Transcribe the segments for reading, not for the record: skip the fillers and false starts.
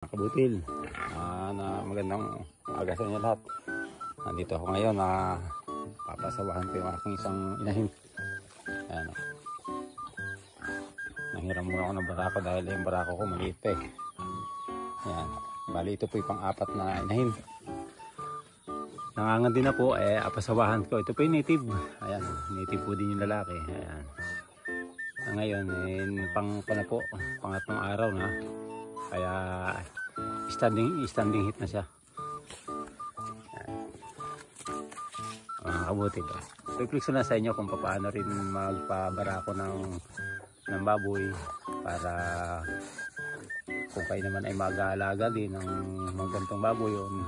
Kabutil, na magandang umaga sa inyo lahat. Nandito ako ngayon na papasawahan ko yung aking isang inahin. Ayan, nanghiram muna ako ng barako dahil yung barako ko maliit pa eh. Ayan, bali ito po yung pang-apat na inahin. Nangangan din na po, pasawahan ko. Ito po yung native. Ayan, native po din yung lalaki. Ayan. Ngayon, pang po, pangatlong araw na. Kaya standing hit na siya. Mga kabutil, i-flex na sa inyo kung paano rin magpabarako ng baboy para kung kayo naman ay mag-aalaga din ng mga gantong baboy yun.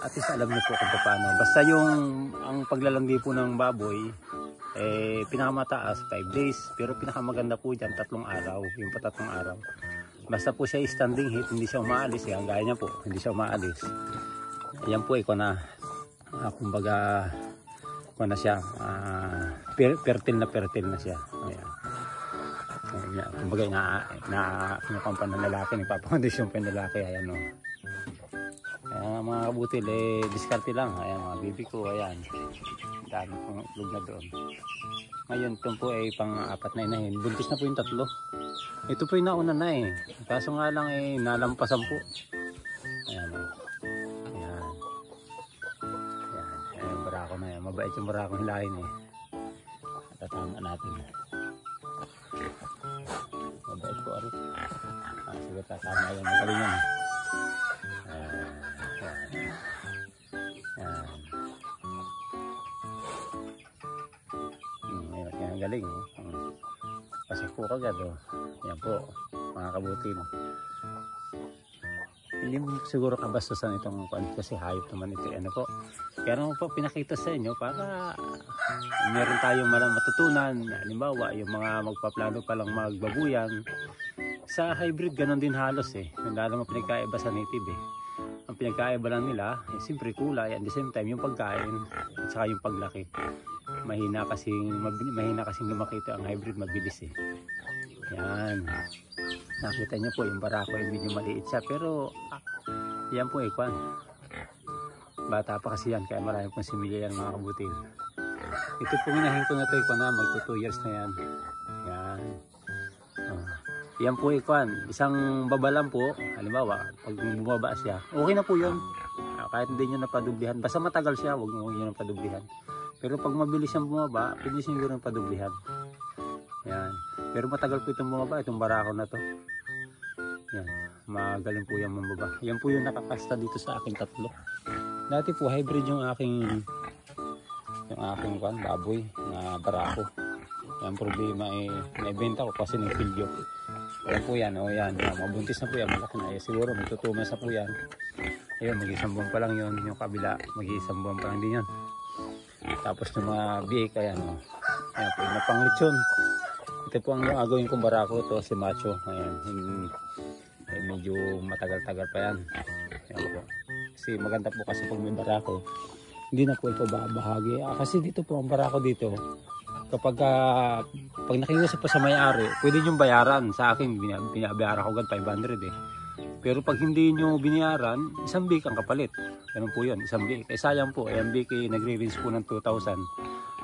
At least alam niyo po kung paano. Basta ang paglalandi po ng baboy pinakamataas 5 days, pero pinakamaganda po dyan 3 araw, yung pa 3 araw. Basta po siya standing heat, hindi siya umaalis. Yan, gaya niya po, hindi siya umaalis. Yan po, kumbaga, na siya, fertile na siya. Ayan. Kumbaga, kinukampan ng lalaki, nagpapakondisyon pa yung lalaki. Ayan, no. Ayan, mga kabutil, diskarte lang. Ayan, mga bibi ko, ayan. Dami pong itlog na doon. Ngayon, ito po ay pang-apat na inahin. Buntis na po yung 3. Ito po yung nauna na eh. Kaso nga lang nalampasan po. Ayan o. Ayan. Ayan yung barako na yan. Mabait yung barako hilahin eh. Tatama natin. Mabait po arit. Sige, tatama yan. Magalingan. Ayan. Ayan. Ayan ang galing oh. Pasok po kagad oh. Yan po mga kabutil. Hindi mo siguro kabastusan itong kasi hayop naman ito. Ano po, kaya naman po pinakita sa inyo para meron tayong matutunan. Halimbawa yung mga magpaplano palang magbabuyan sa hybrid, ganon din halos eh. Lalo mo pinagkaiba sa native eh. Ang pinagkaiba lang nila siyempre kulay, at the same time yung pagkain at saka yung paglaki. Mahina kasing lumaki ito. Ang hybrid mabilis eh. Yan, nakita nyo po yung barako ay medyo maliit siya, pero yan po bata pa kasi yan, kaya marami pong similya yan mga kabutil. Ito pong inahin ko na ito magto 2 years na yan. Yan, yan po isang baba lang po. Halimbawa pag bumaba siya, okay na po yun, kahit hindi nyo napadublihan. Basta matagal siya, huwag nyo napadublihan. Pero pag mabilis siyang bumaba, pwede siguro napadublihan. Yan. Pero matagal po itong bumaba, itong barako na to. Yan. Magaling po yung mambaba. Yan po yung nakakasta dito sa aking 3. Dati po hybrid yung aking baboy na barako. Yung problema naibenta ko kasi ng pilyo. Yan po yan. O yan. Mabuntis na po yan. Malaki na. Siguro may 2 months na po yan. Ayun, mag-isang buwan pa lang yun. Yung kabila, mag-isang buwan pa lang din yan. Tapos yung mga biik, ayan o. Ayan po, yung panglitsyon. Ito po ang gagawin kong barako to, si Macho. Ayan, medyo matagal-tagal pa yan. Ayan po. Kasi maganda po kasi pag may barako, hindi na po ito bahagi. Kasi dito po ang barako dito, kapag pag nakiusap po sa may-ari, pwede nyo bayaran. Sa akin, binabayaran ko agad 500 eh. Pero pag hindi nyo binayaran, isang bik ang kapalit. Ganun po yun, isang bik. Sayang po, ang bik nagre-range po ng 2,000.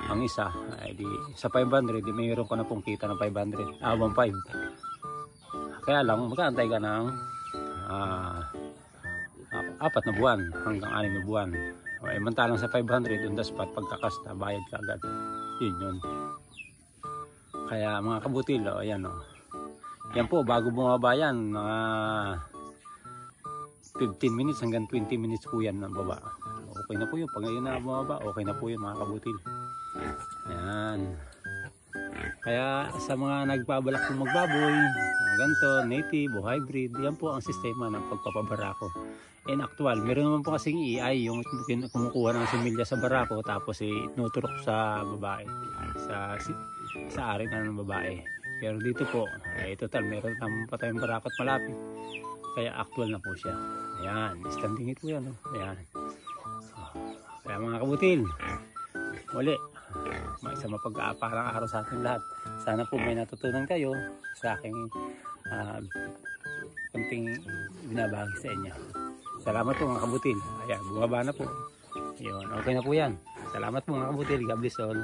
Ang isa, di, sa 500, mayroon ko na pong kita ng 500. 1,500. Kaya lang, magkaantay ka ng 4 na buwan hanggang 6 na buwan. Mantalang sa 500, on the spot, pagkakasta, bayad ka agad. Yun. Kaya mga kabutil, ayan o. Yan po, bago bumaba yan, 15 minutes hanggang 20 minutes po yan ng baba. Okay na po yun. Pag ngayon na bumaba, okay na po yun mga kabutil. Ayan. Kaya sa mga nagbabalak kong magbaboy, ganito, native o hybrid, yan po ang sistema ng pagpapabarako. In actual, meron naman po kasing EI, yung kumukuha ng similya sa barako, tapos inuturok sa babae, sa ari na ng babae. Pero dito po, total, meron naman pa tayong barako at malapit. Kaya actual na po siya. Ayan, standing it po yan. Ayan. Kaya mga kabutil, uli, may isang mapag-aaparang araw sa ating lahat. Sana po may natutunan kayo sa aking kunting binabahagi sa inyo. Salamat po mga kabutil. Ayan, bumaba na po. Ayun, okay na po yan. Salamat po mga kabutil. God bless all.